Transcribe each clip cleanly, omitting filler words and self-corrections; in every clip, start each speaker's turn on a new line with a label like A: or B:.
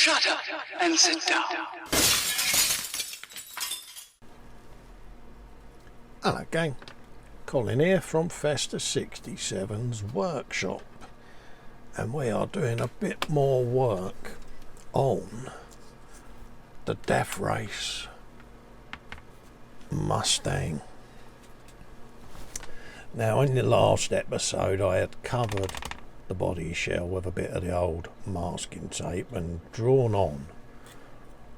A: Shut up and sit down.
B: Hello gang, Colin here from Festa 67's workshop, and we are doing a bit more work on the Death Race Mustang. Now in the last episode I had covered the body shell with a bit of the old masking tape and drawn on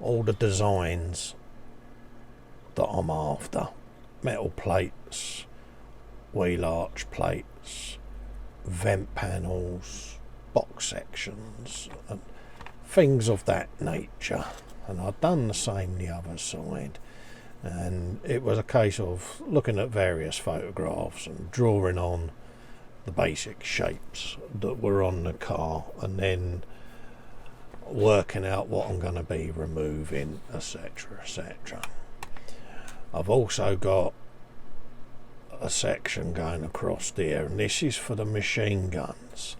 B: all the designs that I'm after. Metal plates, wheel arch plates, vent panels, box sections and things of that nature, and I'd done the same the other side, and it was a case of looking at various photographs and drawing on the basic shapes that were on the car and then working out what I'm going to be removing, etc, etc. I've also got a section going across there, and this is for the machine guns,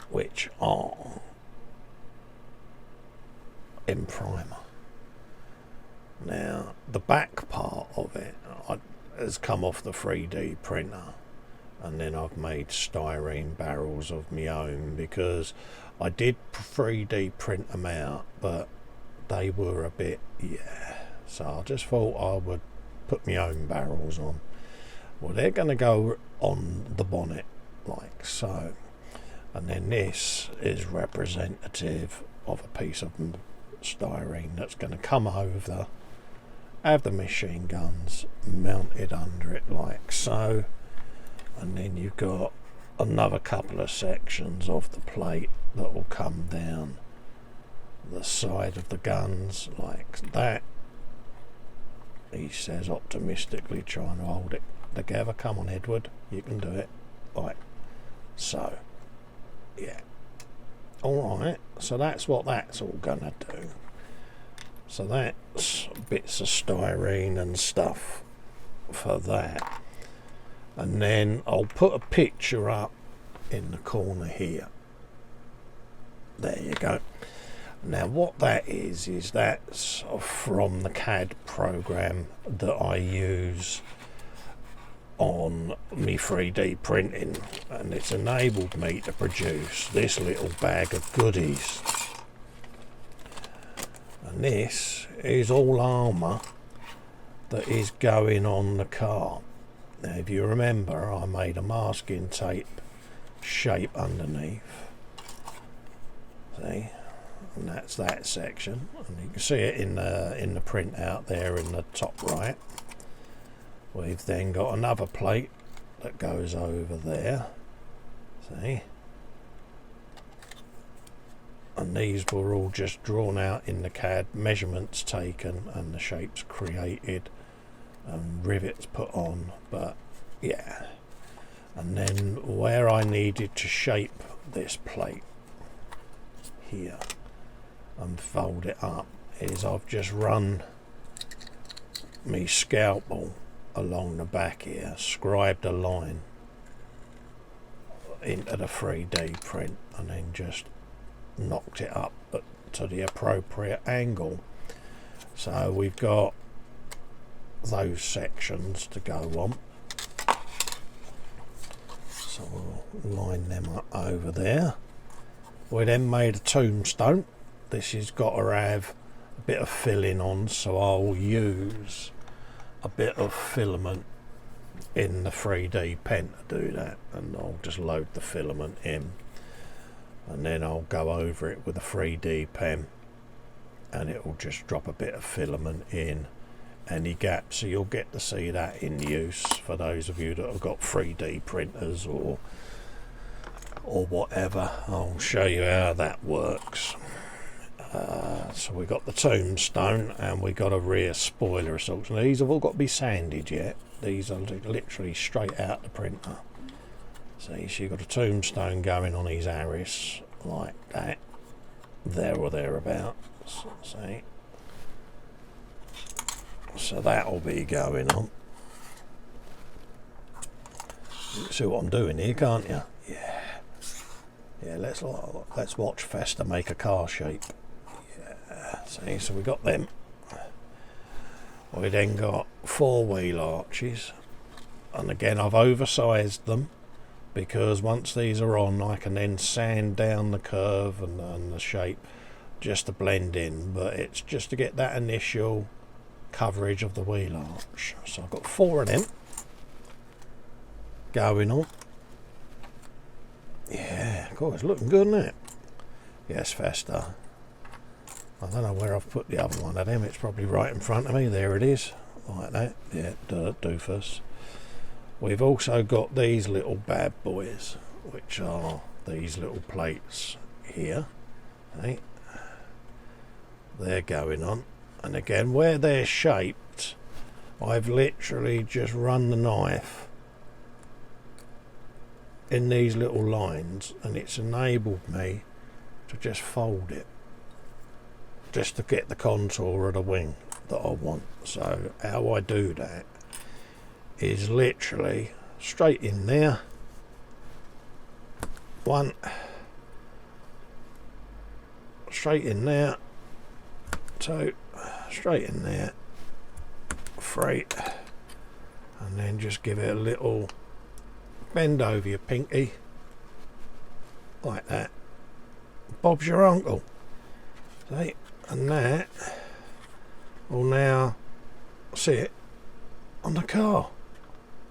B: which are in primer. Now the back part of it has come off the 3D printer, and then I've made styrene barrels of my own because I did 3D print them out, but they were a bit, so I just thought I would put my own barrels on. Well, they're going to go on the bonnet like so, and then this is representative of a piece of styrene that's going to come over, have the machine guns mounted under it like so, and then you've got another couple of sections of the plate that will come down the side of the guns like that. He says optimistically, trying to hold it together. Come on Edward, you can do it. Like so, yeah. Alright, so that's what that's all gonna do. So that's bits of styrene and stuff for that. And then I'll put a picture up in the corner here. There you go. Now what that is that's from the CAD program that I use on me 3D printing, and it's enabled me to produce this little bag of goodies. And this is all armour that is going on the car. Now if you remember, I made a masking tape shape underneath. See? And that's that section, and you can see it in the print out there in the top right. We've then got another plate that goes over there, see, and these were all just drawn out in the CAD, measurements taken and the shapes created and rivets put on. But yeah, and then where I needed to shape this plate here and fold it up is I've just run me scalpel along the back here, scribed a line into the 3D print and then just knocked it up to the appropriate angle. So we've got those sections to go on, so we'll line them up over there. We then made a tombstone. This has got to have a bit of filling on, so I'll use a bit of filament in the 3D pen to do that, and I'll just load the filament in, and then I'll go over it with a 3D pen and it will just drop a bit of filament in any gap, so you'll get to see that in use for those of you that have got 3D printers or whatever. I'll show you how that works. So we got the tombstone and we got a rear spoiler assault. Now these have all got to be sanded yet. These are literally straight out the printer. See, so you've got a tombstone going on his Harris like that, there or thereabouts. See, so that'll be going on. You can see what I'm doing here, can't you? Yeah. Let's watch Festa make a car shape. See, so we got them. We then got 4-wheel arches, and again I've oversized them because once these are on I can then sand down the curve and the shape just to blend in, but it's just to get that initial coverage of the wheel arch. So I've got 4 of them going on. Yeah, of course, looking good, isn't it? Yes, Festa. I don't know where I've put the other one of them. It's probably right in front of me. There it is, like that. Yeah, doofus. We've also got these little bad boys, which are these little plates here. Right? They're going on, and again, where they're shaped, I've literally just run the knife in these little lines, and it's enabled me to just fold it, just to get the contour of the wing that I want. So how I do that is literally straight in there, 1, straight in there, 2, straight in there, 3, and then just give it a little bend over your pinky like that. Bob's your uncle. See, and that will now sit on the car.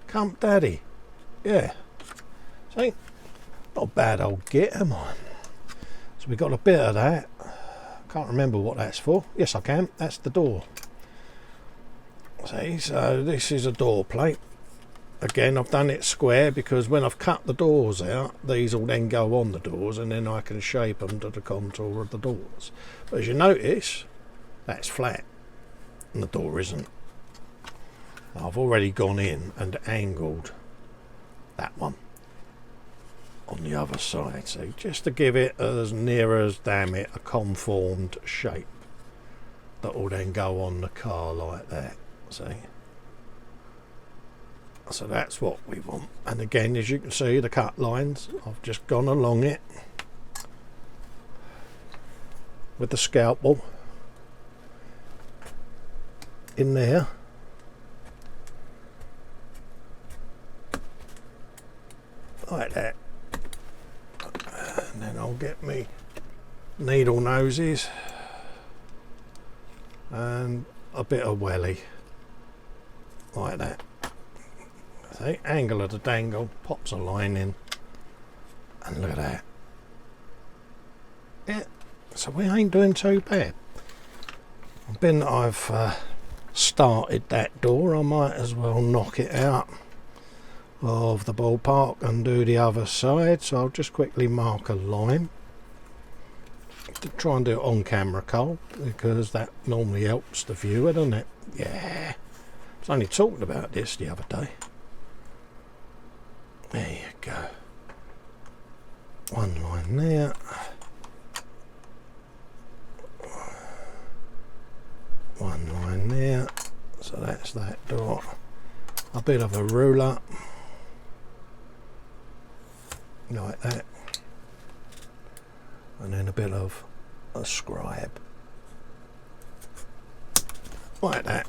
B: Come daddy. Yeah. See, not a bad old git, am I? So we got a bit of that. Can't remember what that's for. Yes, I can. That's the door. See, so this is a door plate. Again, I've done it square because when I've cut the doors out, these will then go on the doors, and then I can shape them to the contour of the doors. But as you notice, that's flat and the door isn't. I've already gone in and angled that one on the other side, see, just to give it as near as, damn it, a conformed shape that will then go on the car like that. See, so that's what we want. And again, as you can see, the cut lines, I've just gone along it with the scalpel in there, like that, and then I'll get me needle noses and a bit of welly like that. See, angle of the dangle, pops a line in, and look at that. Yeah, so we ain't doing too bad. Being that I've started that door, I might as well knock it out of the ballpark and do the other side. So I'll just quickly mark a line to try and do it on camera, Cole, because that normally helps the viewer, doesn't it? Yeah, I was only talking about this the other day. There you go. One line there. One line there. So that's that door. A bit of a ruler. Like that. And then a bit of a scribe. Like that.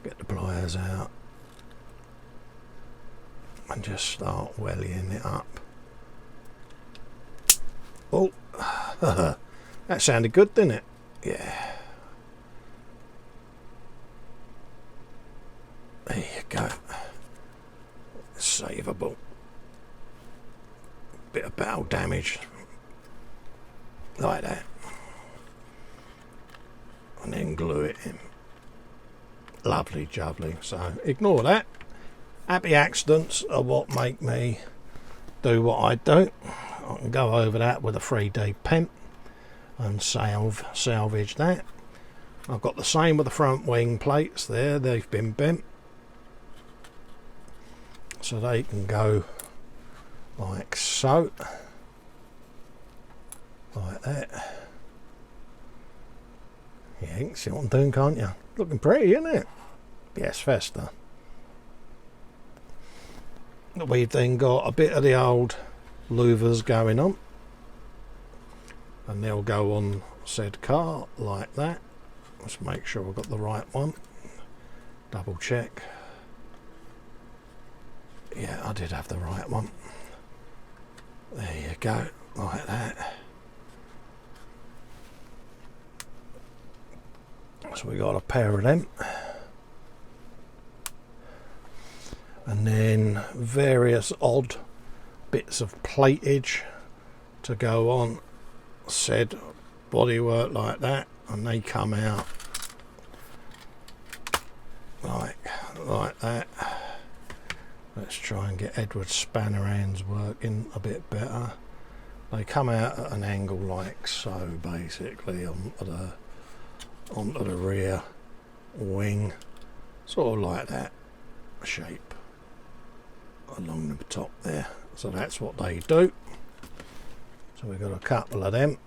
B: Get the pliers out. And just start wellying it up. Oh, that sounded good, didn't it? Yeah. There you go. Savable. Bit of bow damage. Like that. And then glue it in. Lovely jubbly. So ignore that. Happy accidents are what make me do what I do. I can go over that with a 3D pen and salvage that. I've got the same with the front wing plates there. They've been bent, so they can go like so, like that. Yeah, you can see what I'm doing, can't you? Looking pretty, isn't it? Yes, Festa. We've then got a bit of the old louvers going on, and they'll go on said car like that. Let's make sure I've got the right one. Double check. Yeah, I did have the right one. There you go, like that. So we got a pair of them. And then various odd bits of platage to go on said bodywork like that, and they come out like that. Let's try and get Edward's spanner hands working a bit better. They come out at an angle like so, basically onto the rear wing, sort of like that shape along the top there. So that's what they do. So we've got a couple of them,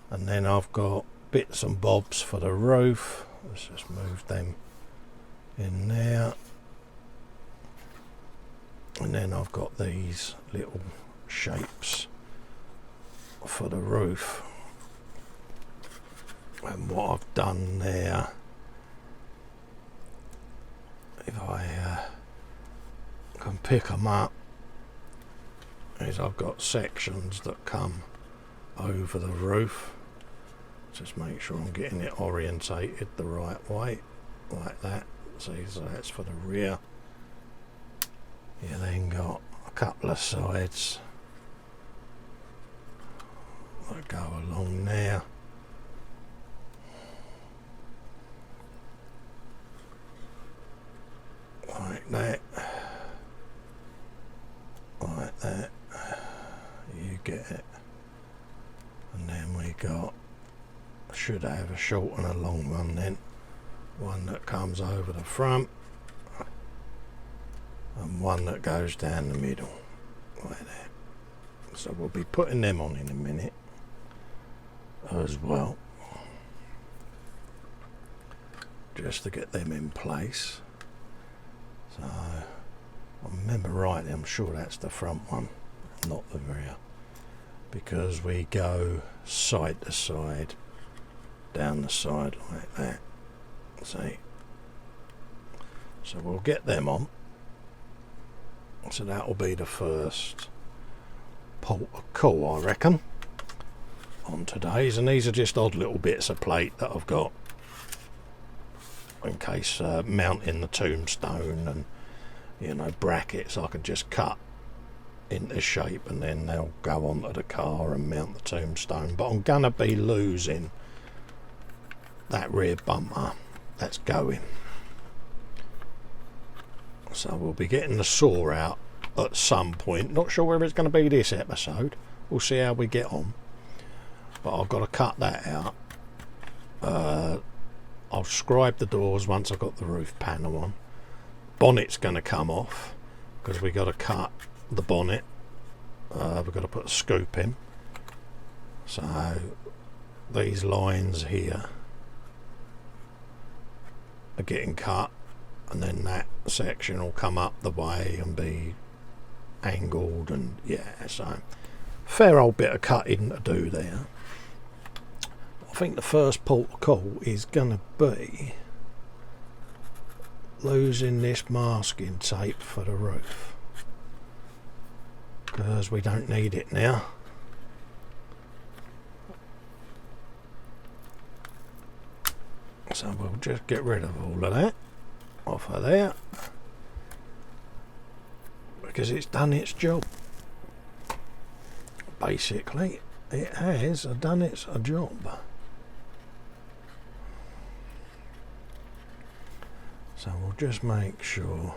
B: and then I've got bits and bobs for the roof. Let's just move them in there. And then I've got these little shapes for the roof. And what I've done there, if I can pick them up, is I've got sections that come over the roof. Just make sure I'm getting it orientated the right way, like that. See, so that's for the rear. You then got a couple of sides that go along there. Like that. Like that. You get it. And then we got, should have a short and a long one then. One that comes over the front, and one that goes down the middle, like that. So we'll be putting them on in a minute as well, just to get them in place. So I remember rightly, I'm sure that's the front one, not the rear, because we go side to side, down the side like that. See, so we'll get them on. So that will be the first port of call, I reckon, on today's. And these are just odd little bits of plate that I've got in case mounting the tombstone, and you know, brackets I can just cut into shape and then they'll go onto the car and mount the tombstone. But I'm gonna be losing that rear bumper that's going. So we'll be getting the saw out at some point. Not sure whether it's going to be this episode. We'll see how we get on. But I've got to cut that out. I'll scribe the doors once I've got the roof panel on. Bonnet's going to come off because we've got to cut the bonnet. We've got to put a scoop in. So these lines here are getting cut, and then that section will come up the way and be angled, and yeah, so fair old bit of cutting to do there. I think the first port of call is gonna be losing this masking tape for the roof, because we don't need it now. So we'll just get rid of all of that off of there, because it's done its job. Basically, it has done its job. So we'll just make sure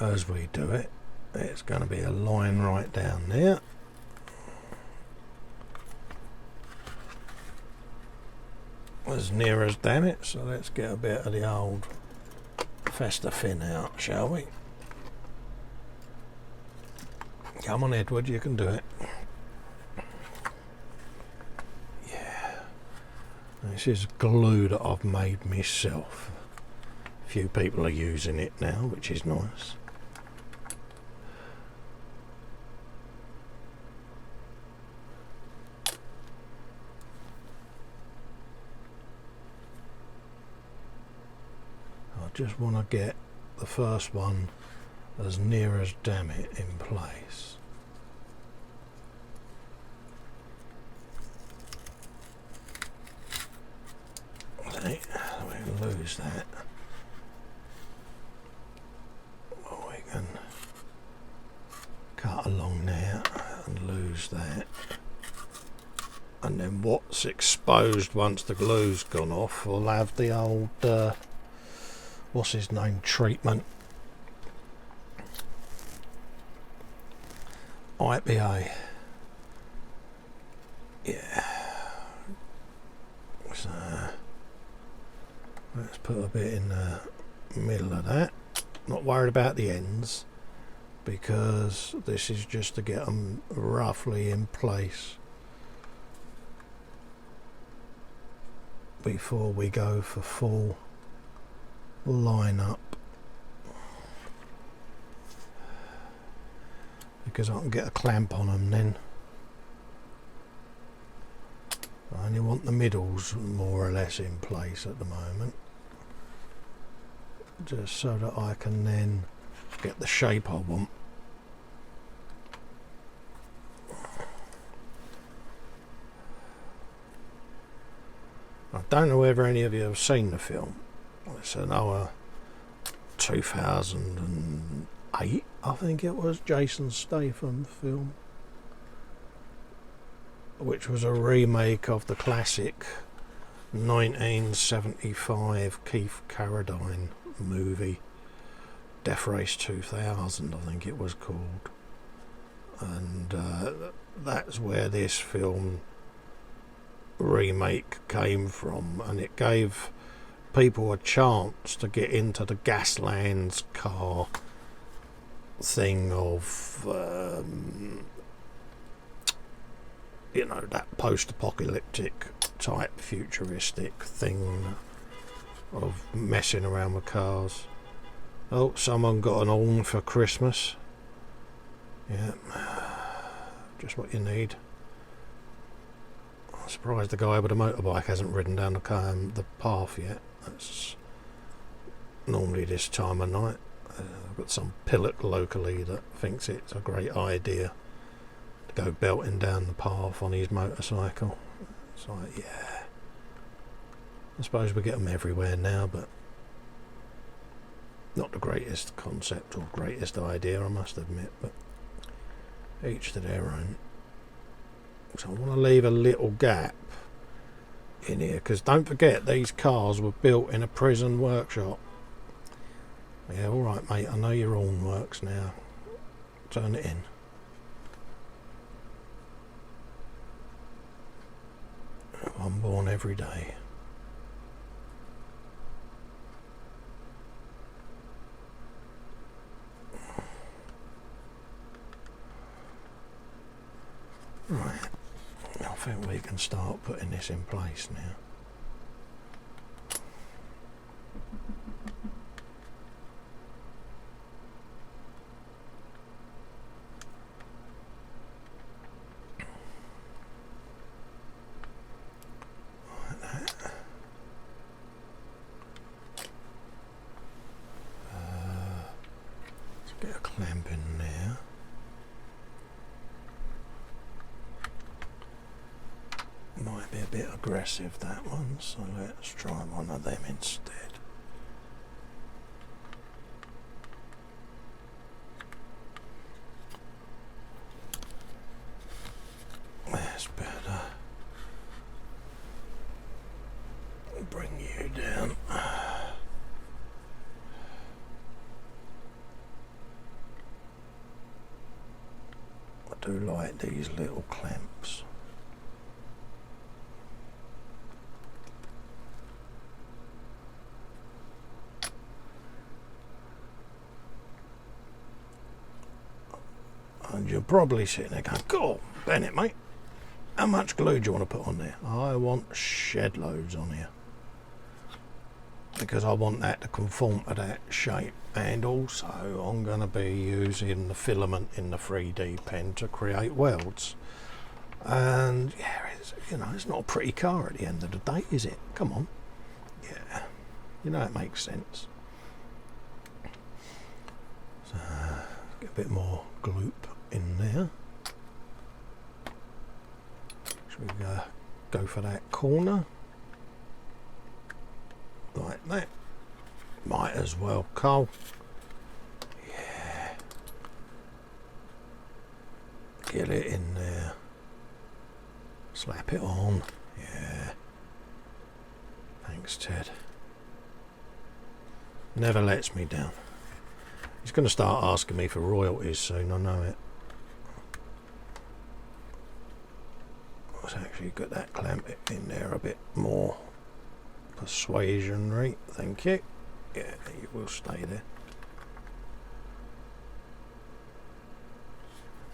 B: as we do it, it's going to be a line right down there. As near as damn it. So let's get a bit of the old Festa fin out, shall we? Come on, Edward, you can do it. Yeah. This is glue that I've made myself. A few people are using it now, which is nice. just want to get the first one as near as damn it in place. See, we lose that. Well, we can cut along there and lose that. And then what's exposed once the glue's gone off will have the old, what's his name, treatment. IPA. Yeah. So, let's put a bit in the middle of that. Not worried about the ends, because this is just to get them roughly in place before we go for full line up, because I can get a clamp on them then. I only want the middles more or less in place at the moment, just so that I can then get the shape I want. I don't know whether any of you have seen the film. It's another 2008, I think it was, Jason Statham film, which was a remake of the classic 1975 Keith Carradine movie, Death Race 2000, I think it was called. And that's where this film remake came from, and it gave people a chance to get into the Gaslands car thing of you know, that post-apocalyptic type futuristic thing of messing around with cars. Oh, someone got an horn for Christmas. Yeah, just what you need. I'm surprised the guy with a motorbike hasn't ridden down the path yet. That's normally this time of night. I've got some pillock locally that thinks it's a great idea to go belting down the path on his motorcycle. It's like, yeah, I suppose we get them everywhere now, but not the greatest concept or greatest idea, I must admit, but each to their own. So I want to leave a little gap in here, because don't forget, these cars were built in a prison workshop. Yeah, alright mate, I know your horn works now. Turn it in. I'm born every day. Right, I think we can start putting this in place now. Let's get a clamp in there. Might be a bit aggressive, that one, so let's try one of them instead. That's better. Bring you down. I do like these little clamps. And you're probably sitting there going, "Go, Bennett, mate, how much glue do you want to put on there?" I want shed loads on here, because I want that to conform to that shape, and also I'm going to be using the filament in the 3D pen to create welds. And yeah, you know, it's not a pretty car at the end of the day, is it? Come on. Yeah, you know, it makes sense. a bit more gloop in there. Should we go for that corner? Like that. Might as well, Cole. Yeah. Get it in there. Slap it on. Yeah. Thanks, Ted. Never lets me down. He's going to start asking me for royalties soon, I know it. Let's actually get that clamp in there a bit more persuasionary. Thank you. Yeah, you will stay there.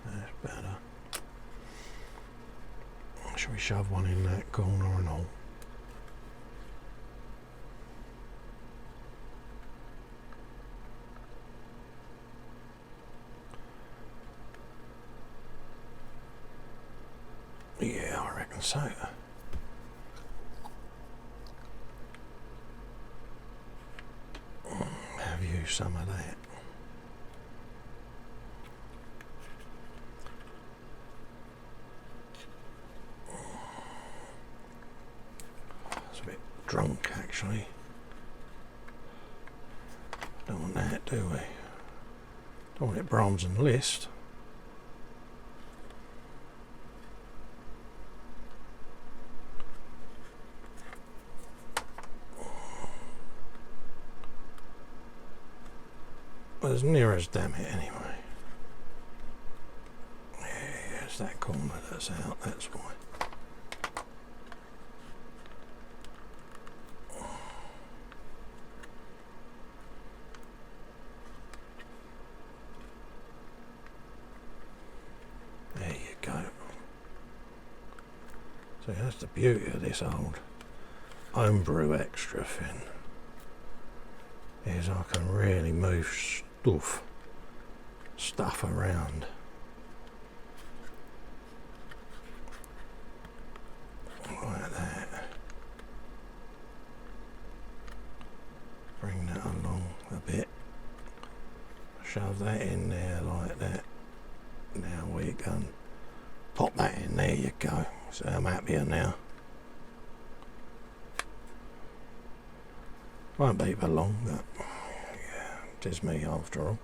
B: That's better. Shall we shove one in that corner and all? Yeah, I reckon so. Have you some of that? It's a bit drunk, actually. Don't want that, do we? Don't want it bronze and list. Well, as near as damn it anyway. Yeah, it's that corner that's out, that's why. There you go. See, that's the beauty of this old homebrew extra fin. Is I can really move stuff around. Like that. Bring that along a bit. Shove that in there like that. Now we can pop that in. There you go. So I'm happier now. Won't be for long, but yeah, it is me after all.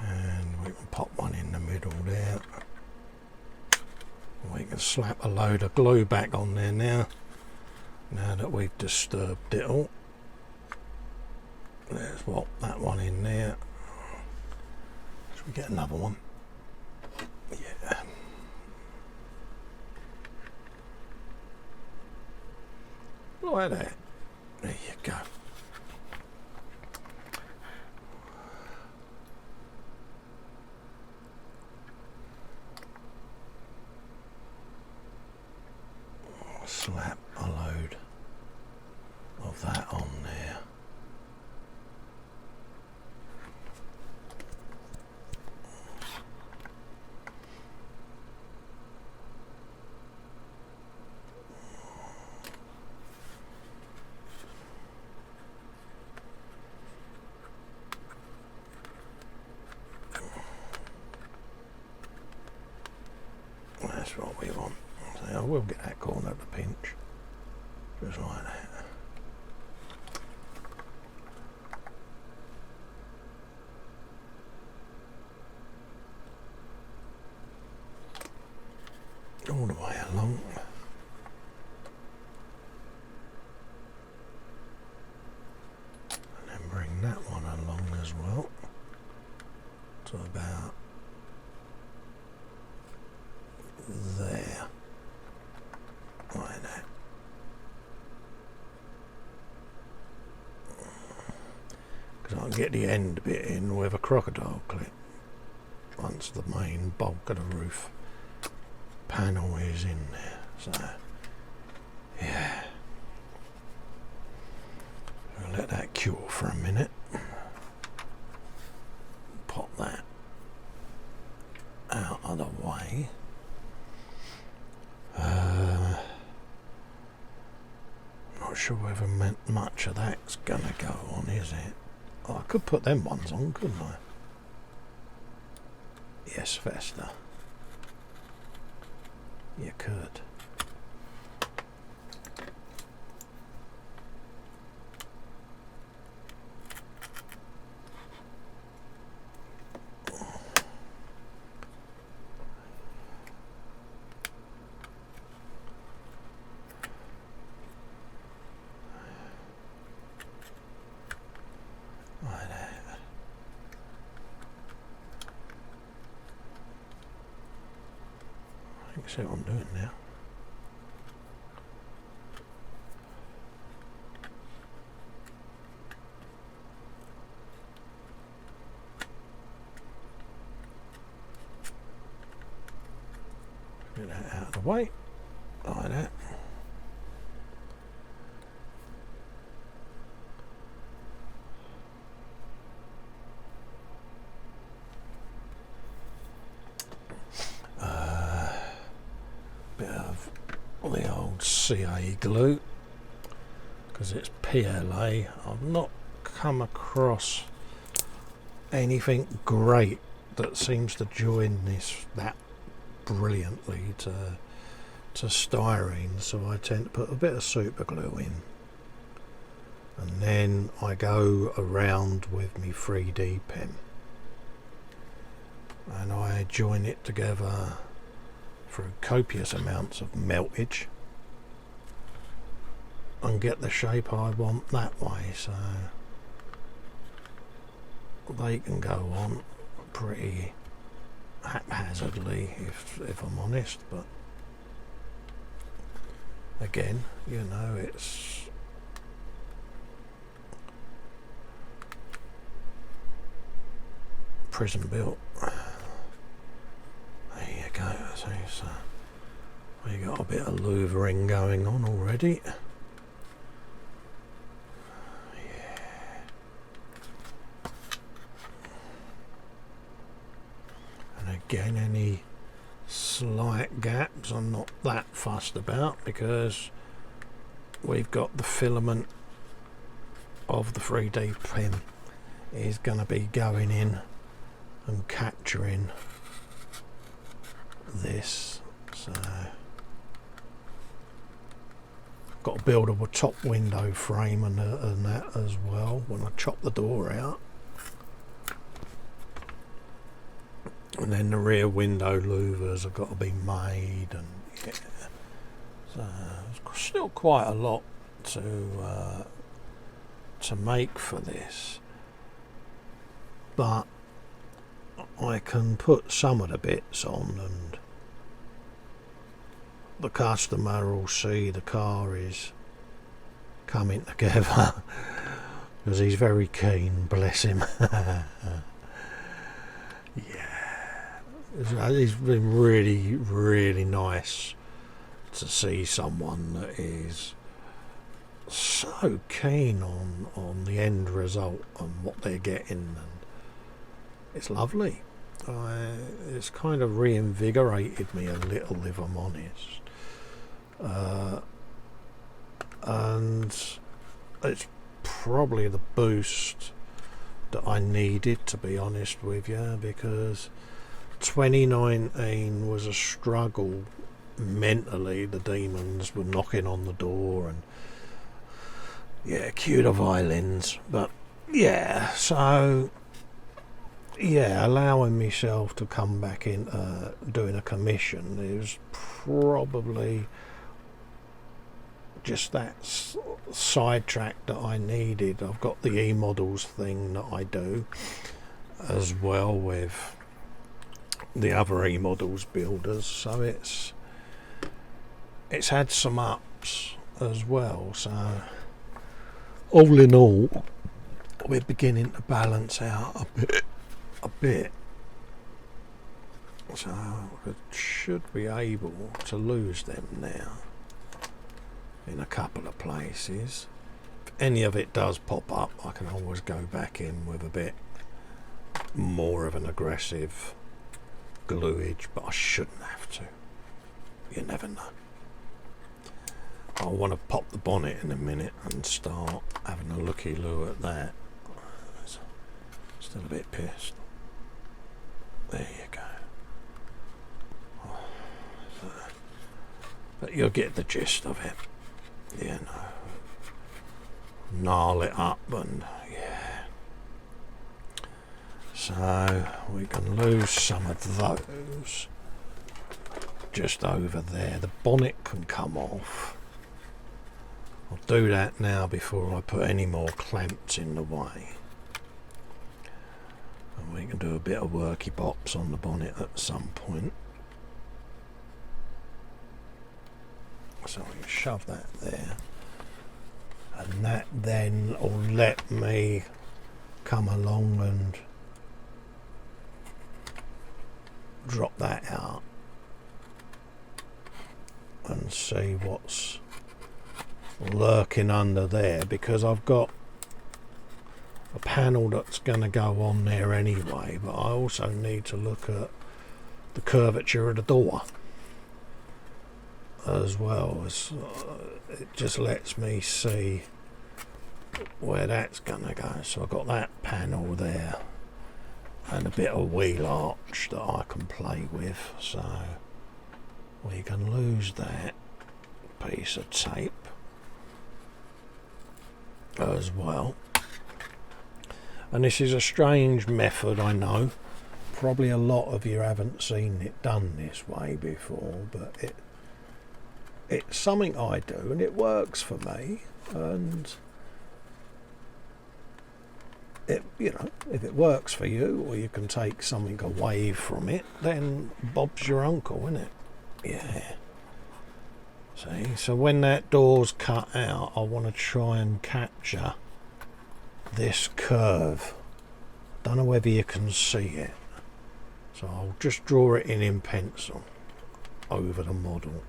B: And we can pop one in the middle there. We can slap a load of glue back on there now that we've disturbed it all. Let's pop that one in there. Should we get another one? Yeah. Like that. There you go. Slap a load of that on there. That's what we want. So I will get that corner to pinch. Just like that. All the way along. And then bring that one along as well. To about there. Like that. Because I can get the end bit in with a crocodile clip once the main bulk of the roof panel is in there. So yeah, I'll let that cure for a minute. Pop that out of the way. Not sure whether much of that's gonna go on, is it? Oh, I could put them ones on, couldn't I? Yes, Festa. You could. See what I'm doing now. Get that out of the way, like that. Bit of the old CA glue, because it's PLA. I've not come across anything great that seems to join this that brilliantly to styrene, so I tend to put a bit of super glue in, and then I go around with my 3D pen and I join it together through copious amounts of meltage and get the shape I want that way, so they can go on pretty haphazardly if I'm honest, but again, you know, it's prison built. There you go. So we got a bit of louvering going on already. Yeah. And again, any slight gaps I'm not that fussed about, because we've got the filament of the 3D pen is going to be going in and capturing this, so got to build a top window frame and that as well when I chop the door out, and then the rear window louvers have got to be made, and yeah, so there's still quite a lot to make for this, but I can put some of the bits on and the customer will see the car is coming together because he's very keen, bless him. Yeah, it's been really nice to see someone that is so keen on the end result and what they're getting, and it's lovely. It's kind of reinvigorated me a little, if I'm honest, and it's probably the boost that I needed, to be honest with you, because 2019 was a struggle mentally. The demons were knocking on the door, and yeah, cue the violins, but yeah, so yeah, allowing myself to come back in doing a commission is probably just that sidetrack that I needed. I've got the e-models thing that I do as well with the other e-models builders, so it's had some ups as well, so all in all we're beginning to balance out a bit, so I should be able to lose them now in a couple of places. If any of it does pop up, I can always go back in with a bit more of an aggressive gluage, but I shouldn't have to. You never know. I want to pop the bonnet in a minute and start having a looky-loo at that. Still a bit pissed. There you go. But you'll get the gist of it. You know. Gnarl it up and yeah. So we can lose some of those just over there. The bonnet can come off. I'll do that now before I put any more clamps in the way. And we can do a bit of worky bops on the bonnet at some point. So we can shove that there. And that then will let me come along and drop that out and see what's lurking under there, because I've got a panel that's going to go on there anyway, but I also need to look at the curvature of the door as well. As it just lets me see where that's going to go. So I've got that panel there and a bit of wheel arch that I can play with, so we can lose that piece of tape as well. And this is a strange method, I know. Probably a lot of you haven't seen it done this way before, but it's something I do and it works for me. And it, you know, if it works for you, or you can take something away from it, then Bob's your uncle, isn't it? Yeah. See, so when that door's cut out, I want to try and capture this curve. Don't know whether you can see it, so I'll just draw it in pencil over the model.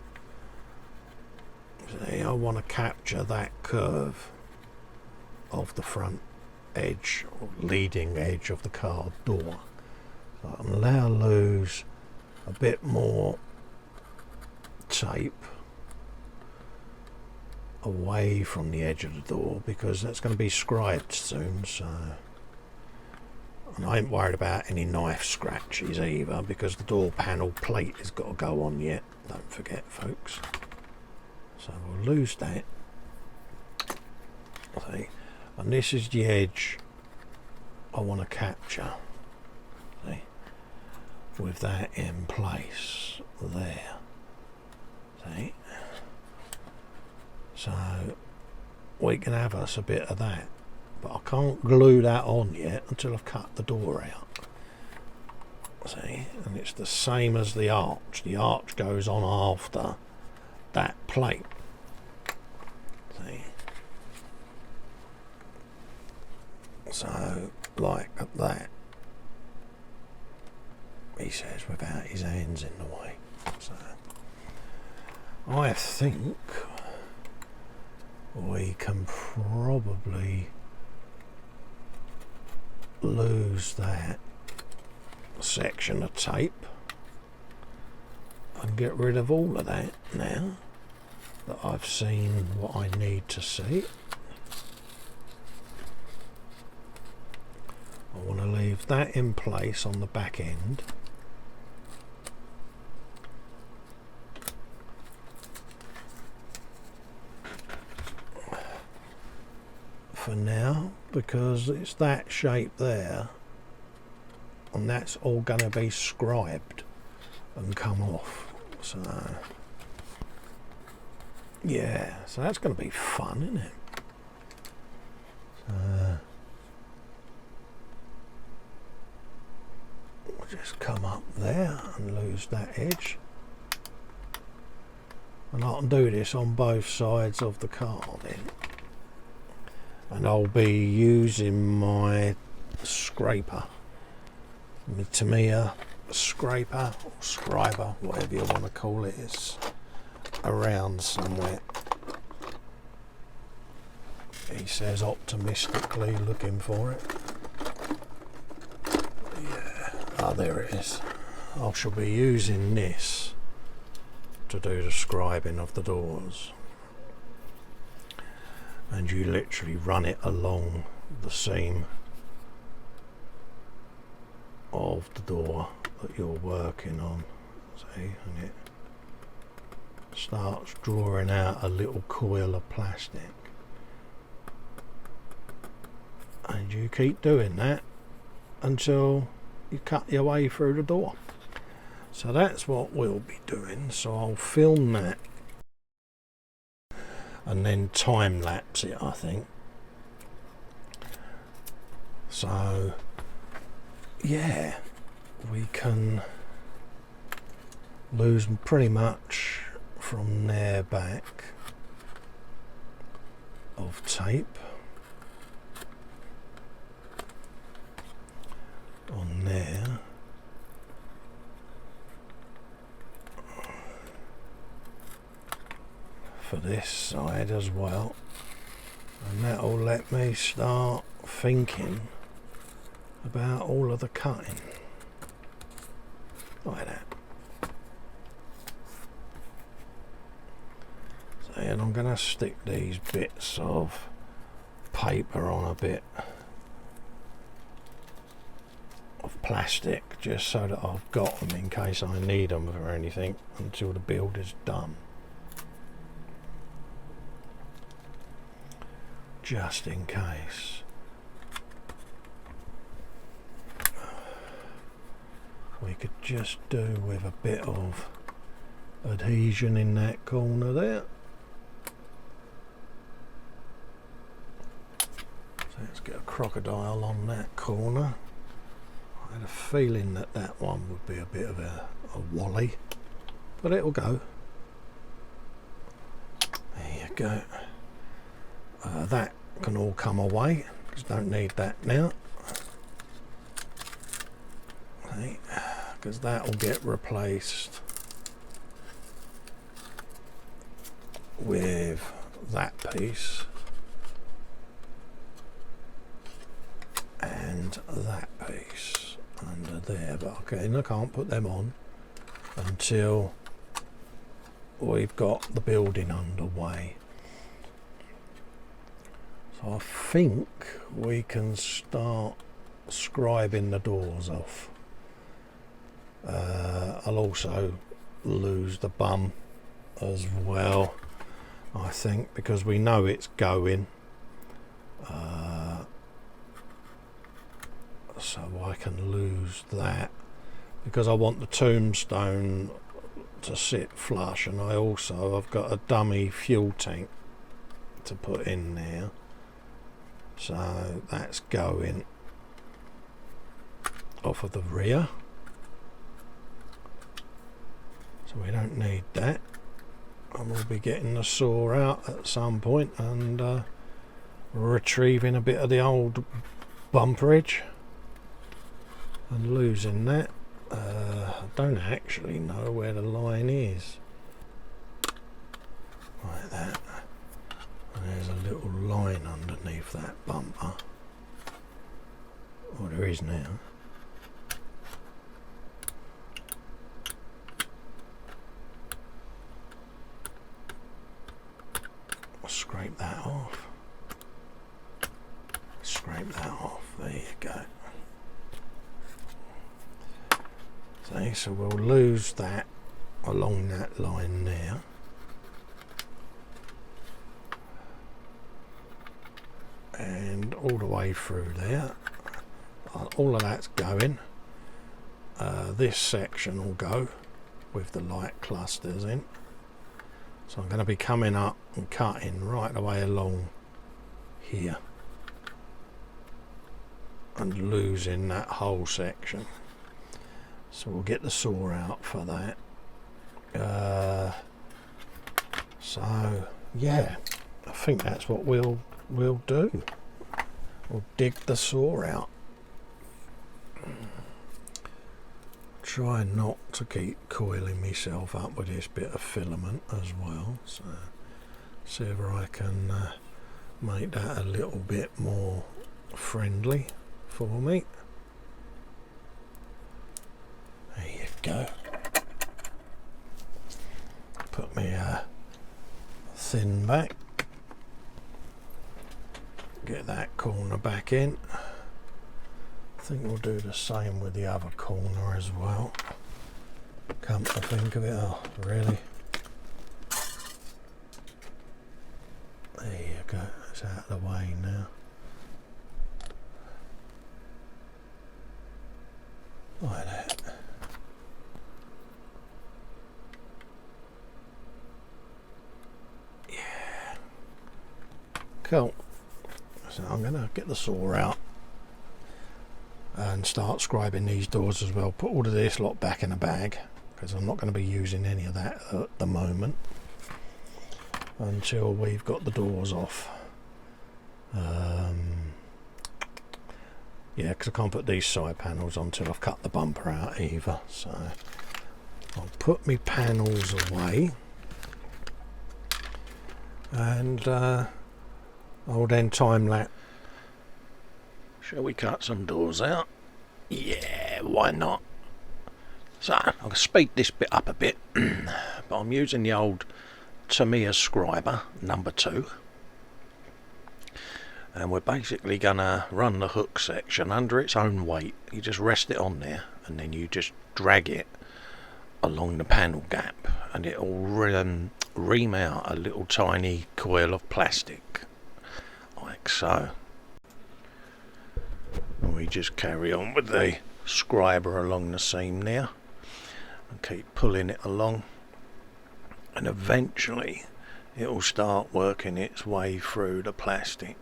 B: See, I want to capture that curve of the front edge or leading edge of the car door. So I'll now lose a bit more tape away from the edge of the door, because that's going to be scribed soon. So, and I ain't worried about any knife scratches either, because the door panel plate has got to go on yet, don't forget, folks. So we'll lose that. See, and this is the edge I want to capture. See, with that in place there. See, so we can have us a bit of that, but I can't glue that on yet until I've cut the door out. See, and it's the same as the arch. The arch goes on after that plate. See, so like that, he says, without his hands in the way. So I think we can probably lose that section of tape and get rid of all of that now that I've seen what I need to see. I want to leave that in place on the back end. For now, because it's that shape there, and that's all going to be scribed and come off. So yeah, so that's going to be fun, isn't it? We'll just come up there and lose that edge, and I can do this on both sides of the car then. And I'll be using my scraper, my Tamiya scraper or scriber, whatever you want to call it. It's around somewhere. He says optimistically looking for it. Yeah, ah, there it is. I shall be using this to do the scribing of the doors. And you literally run it along the seam of the door that you're working on. See, and it starts drawing out a little coil of plastic, and you keep doing that until you cut your way through the door. So that's what we'll be doing. So I'll film that and then time lapse it, I think. So yeah, we can lose pretty much from there back of tape on there. For this side as well, and that'll let me start thinking about all of the cutting like that. So, and I'm going to stick these bits of paper on a bit of plastic just so that I've got them in case I need them for anything until the build is done. Just in case. We could just do with a bit of adhesion in that corner there. So let's get a crocodile on that corner. I had a feeling that that one would be a bit of a wally, but it'll go. There you go. That can all come away because don't need that now, because that will get replaced with that piece and that piece under there, but okay, I can't put them on until we've got the building underway. So I think we can start scribing the doors off. I'll also lose the bum as well, I think, because we know it's going. So I can lose that because I want the tombstone to sit flush, and I've got a dummy fuel tank to put in there. So that's going off of the rear. So we don't need that. And we'll be getting the saw out at some point and retrieving a bit of the old bumperage and losing that. I don't actually know where the line is. Like that. There's a little line underneath that bumper. Well, there is now. I'll scrape that off. Scrape that off. There you go. See, so we'll lose that along that line there. And all the way through there, all of that's going. This section will go with the light clusters in, so I'm going to be coming up and cutting right the way along here and losing that whole section. So we'll get the saw out for that. So yeah, I think that's what we'll do. We'll dig the saw out. Try not to keep coiling myself up with this bit of filament as well. So see if I can make that a little bit more friendly for me. There you go. Put me thin back. Get that corner back in. think we'll do the same with the other corner as well. Come to think of it, oh really? There you go, it's out of the way now. Like that. Yeah. Cool. So I'm going to get the saw out and start scribing these doors as well. Put all of this lot back in a bag because I'm not going to be using any of that at the moment until we've got the doors off. Yeah, because I can't put these side panels on until I've cut the bumper out either. So I'll put my panels away and I'll then time lapse. Shall we cut some doors out? Yeah, why not? So I'll speed this bit up a bit, but I'm using the old Tamiya Scriber number 2. And we're basically gonna run the hook section under its own weight. You just rest it on there and then you just drag it along the panel gap and it'll ream out a little tiny coil of plastic like so. And we just carry on with the scriber along the seam there and keep pulling it along, and eventually it will start working its way through the plastic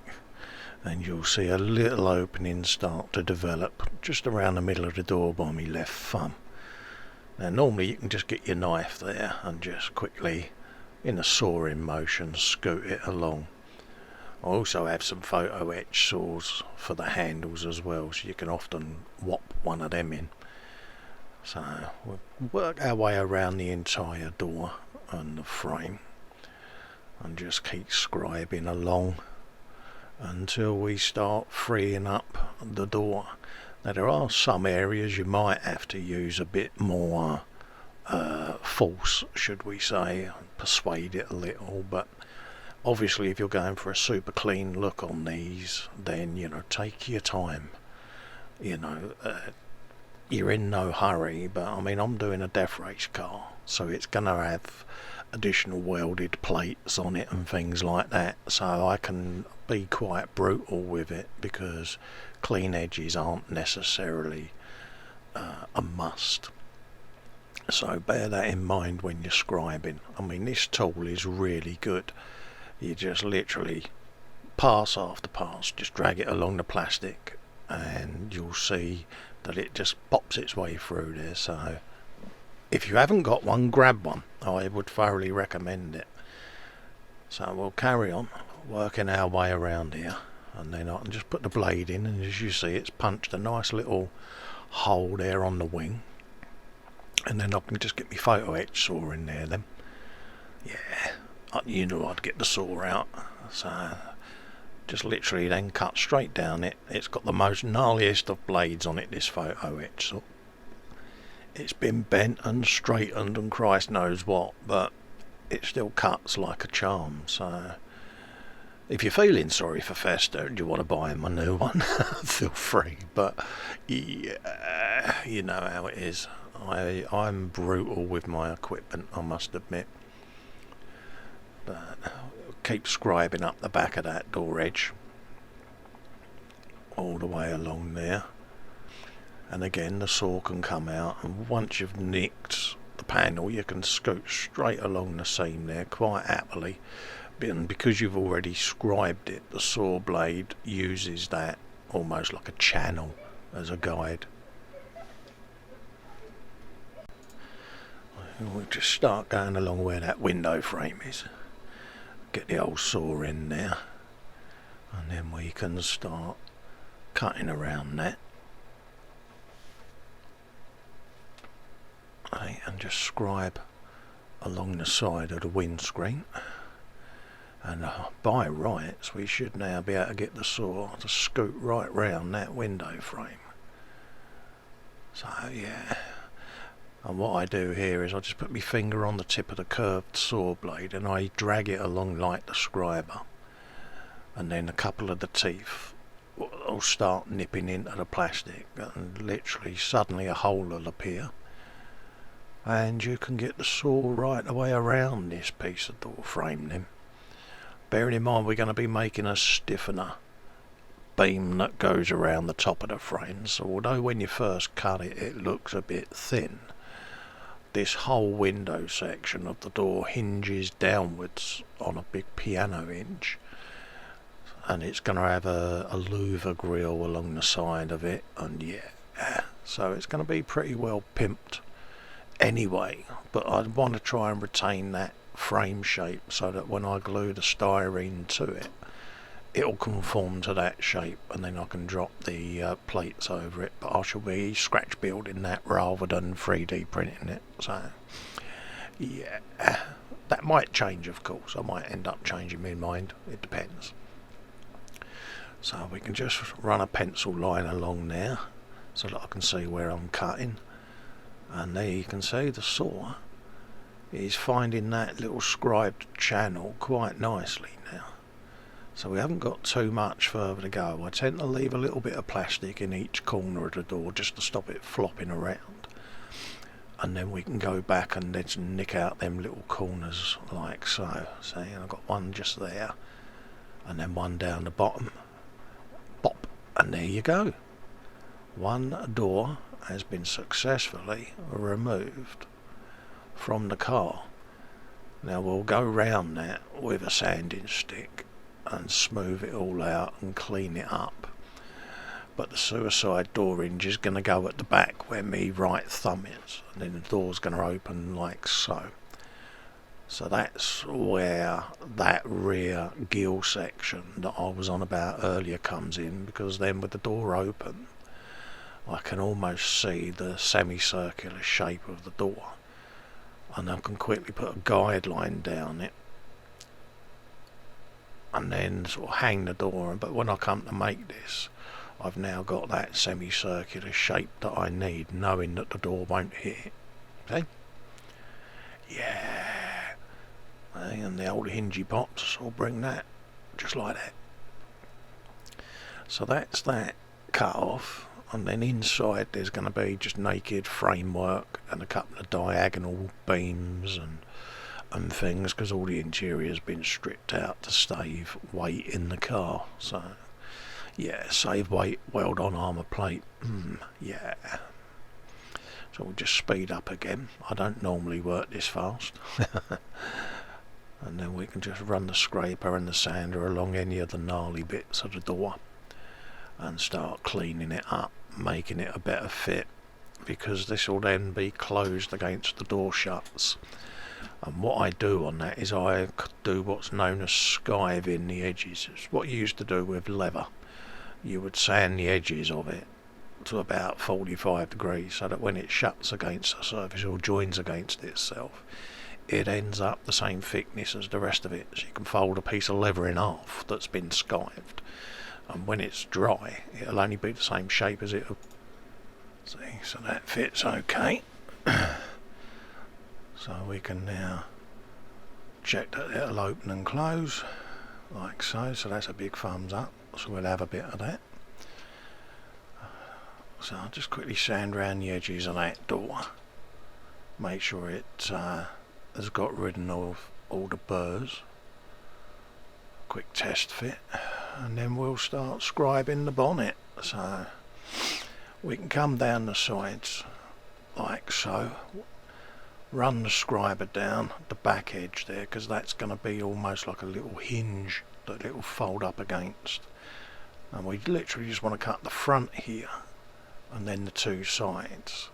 B: and you'll see a little opening start to develop just around the middle of the door by my left thumb. Now normally you can just get your knife there and just quickly in a sawing motion scoot it along. I also have some photo etch saws for the handles as well, so you can often whop one of them in. So we'll work our way around the entire door and the frame and just keep scribing along until we start freeing up the door. Now there are some areas you might have to use a bit more force, should we say, persuade it a little, but obviously if you're going for a super clean look on these, then you know, take your time. You know, you're in no hurry, but I mean I'm doing a death race car, so it's gonna have additional welded plates on it and things like that, so I can be quite brutal with it because clean edges aren't necessarily a must. So bear that in mind when you're scribing. I mean, this tool is really good. You just literally pass after pass, just drag it along the plastic and you'll see that it just pops its way through there. So if you haven't got one, grab one. I would thoroughly recommend it. So we'll carry on working our way around here, and then I can just put the blade in, and as you see it's punched a nice little hole there on the wing, and then I can just get my photo etch saw in there then. Yeah, you know I'd get the saw out, so just literally then cut straight down it. It's got the most gnarliest of blades on it, this photo etch saw. It's been bent and straightened and Christ knows what, but it still cuts like a charm. So if you're feeling sorry for Festa and you want to buy him a new one, feel free. But yeah, you know how it is. I'm brutal with my equipment, I must admit. But keep scribing up the back of that door edge all the way along there. And again the saw can come out, and once you've nicked the panel you can scoot straight along the seam there quite happily, and because you've already scribed it, the saw blade uses that almost like a channel as a guide. We'll just start going along where that window frame is, get the old saw in there, and then we can start cutting around that. And just scribe along the side of the windscreen, and by rights we should now be able to get the saw to scoot right round that window frame. So yeah, and what I do here is I just put my finger on the tip of the curved saw blade and I drag it along like the scriber, and then a couple of the teeth will start nipping into the plastic, and literally suddenly a hole will appear, and you can get the saw right the way around this piece of door frame then. Bearing in mind we're going to be making a stiffener beam that goes around the top of the frame, so although when you first cut it it looks a bit thin, this whole window section of the door hinges downwards on a big piano hinge, and it's going to have a louver grill along the side of it, and yeah, so it's going to be pretty well pimped anyway. But I want to try and retain that frame shape so that when I glue the styrene to it, it'll conform to that shape, and then I can drop the plates over it. But I shall be scratch building that rather than 3D printing it, so yeah, that might change, of course. I might end up changing my mind, it depends. So we can just run a pencil line along there so that I can see where I'm cutting, and there you can see the saw is finding that little scribed channel quite nicely now. So we haven't got too much further to go. I tend to leave a little bit of plastic in each corner of the door just to stop it flopping around, and then we can go back and let's nick out them little corners like so. See, and I've got one just there, and then one down the bottom. Pop, and there you go. One door has been successfully removed from the car. Now we'll go round that with a sanding stick and smooth it all out and clean it up. But the suicide door hinge is going to go at the back where me right thumb is, and then the door's going to open like so. So that's where that rear gill section that I was on about earlier comes in, because then with the door open I can almost see the semicircular shape of the door, and I can quickly put a guideline down it and then sort of hang the door. But when I come to make this, I've now got that semicircular shape that I need, knowing that the door won't hit it. See? Yeah. And the old hingy pops will bring that just like that. So that's that cut off, and then inside there's going to be just naked framework and a couple of diagonal beams and things, because all the interior's been stripped out to save weight in the car. So yeah, save weight, weld on armour plate. Yeah. So we'll just speed up again. I don't normally work this fast. And then we can just run the scraper and the sander along any of the gnarly bits of the door and start cleaning it up, making it a better fit, because this will then be closed against the door shuts. And what I do on that is I do what's known as skiving the edges. It's what you used to do with leather. You would sand the edges of it to about 45 degrees so that when it shuts against the surface or joins against itself, it ends up the same thickness as the rest of it, so you can fold a piece of leather in half that's been skived, and when it's dry it'll only be the same shape as it. See, so that fits okay. So we can now check that it'll open and close like so. So that's a big thumbs up, so we'll have a bit of that. So I'll just quickly sand around the edges of that door, make sure it has got rid of all the burrs. Quick test fit, and then we'll start scribing the bonnet. So we can come down the sides like so, run the scriber down the back edge there, because that's going to be almost like a little hinge that it will fold up against, and we literally just want to cut the front here and then the two sides,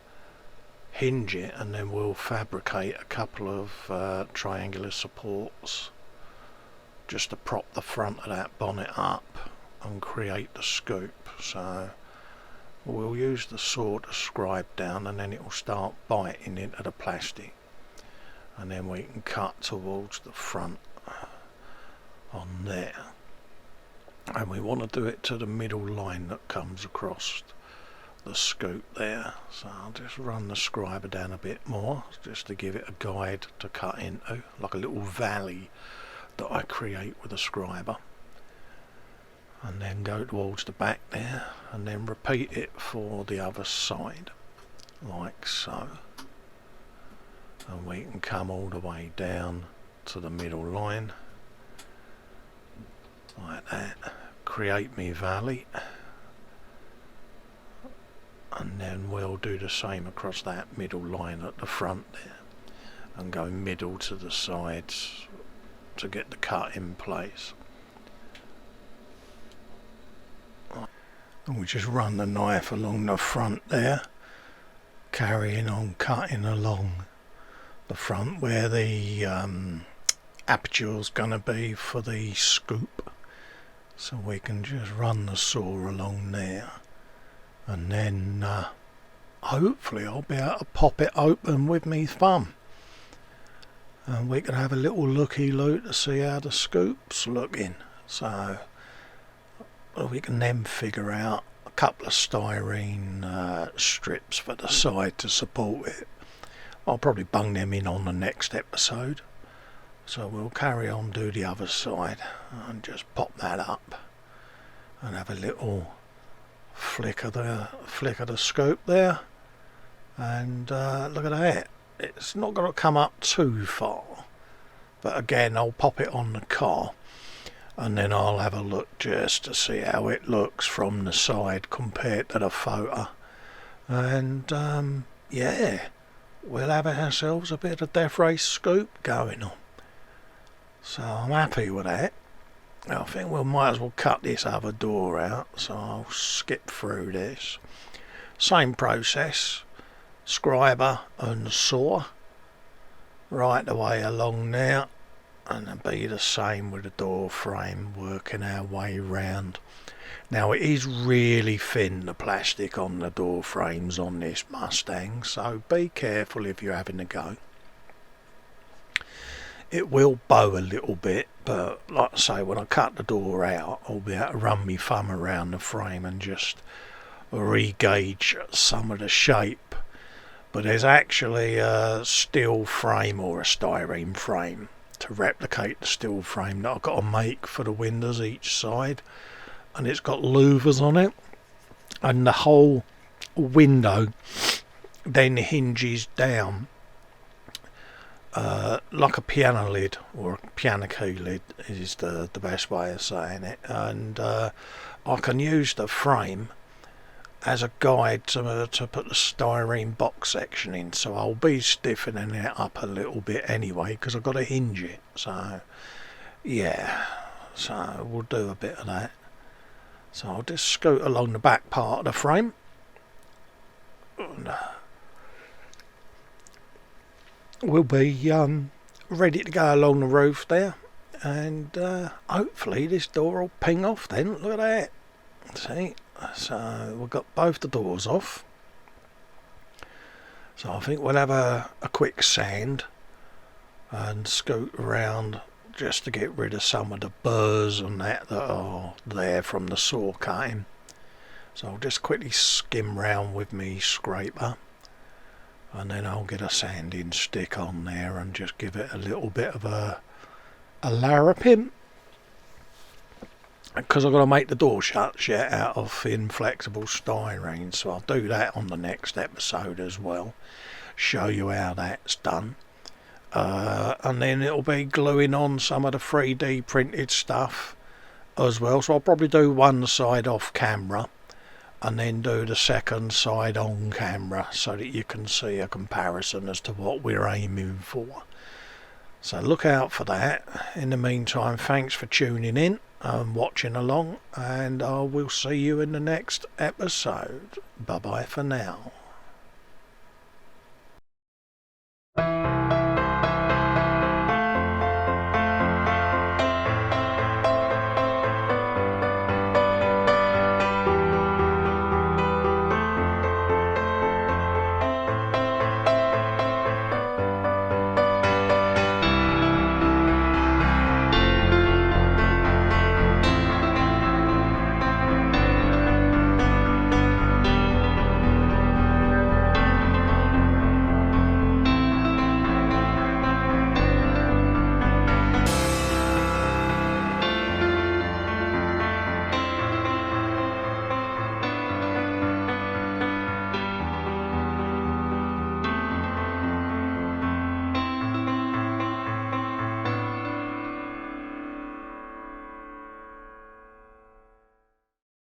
B: hinge it, and then we'll fabricate a couple of triangular supports just to prop the front of that bonnet up and create the scoop. So we'll use the saw to scribe down, and then it will start biting into the plastic, and then we can cut towards the front on there, and we want to do it to the middle line that comes across the scoop there. So I'll just run the scriber down a bit more just to give it a guide to cut into, like a little valley that I create with a scriber. and then go towards the back there, and then repeat it for the other side, like so. And we can come all the way down to the middle line, like that, create me valley, and then we'll do the same across that middle line at the front there, and go middle to the sides to get the cut in place. And we just run the knife along the front there, carrying on cutting along the front where the aperture's gonna be for the scoop. So we can just run the saw along there, and then hopefully I'll be able to pop it open with me thumb, and we can have a little looky-loo to see how the scoop's looking. So we can then figure out a couple of styrene strips for the side to support it. I'll probably bung them in on the next episode. So we'll carry on, do the other side, and just pop that up and have a little flick of the scope there. And look at that. It's not going to come up too far, but again I'll pop it on the car, and then I'll have a look just to see how it looks from the side compared to the photo. And yeah, we'll have ourselves a bit of death race scoop going on. So I'm happy with that. I think we might as well cut this other door out, so I'll skip through this. Same process, scriber and saw right the way along there, and it'll be the same with the door frame, working our way round. Now it is really thin, the plastic on the door frames on this Mustang, so be careful if you're having a go. It will bow a little bit, but like I say, when I cut the door out, I'll be able to run my thumb around the frame and just re-gauge some of the shape. But there's actually a steel frame or a styrene frame to replicate the steel frame that I've got to make for the windows each side, and it's got louvers on it, and the whole window then hinges down like a piano lid, or a piano key lid is the best way of saying it. And I can use the frame as a guide to put the styrene box section in, so I'll be stiffening it up a little bit anyway because I've got to hinge it. So yeah, so we'll do a bit of that. So I'll just scoot along the back part of the frame, and we'll be ready to go along the roof there, and hopefully this door will ping off then. Look at that. See, so we've got both the doors off, so I think we'll have a quick sand and scoot around just to get rid of some of the burrs and that are there from the saw cutting. So I'll just quickly skim round with me scraper, and then I'll get a sanding stick on there and just give it a little bit of a larrapin, because I've got to make the door shuts yet out of thin flexible styrene. So I'll do that on the next episode as well, show you how that's done. And then it'll be gluing on some of the 3D printed stuff as well. So I'll probably do one side off camera and then do the second side on camera, so that you can see a comparison as to what we're aiming for. So look out for that. In the meantime, thanks for tuning in and watching along, and I will see you in the next episode. Bye bye for now.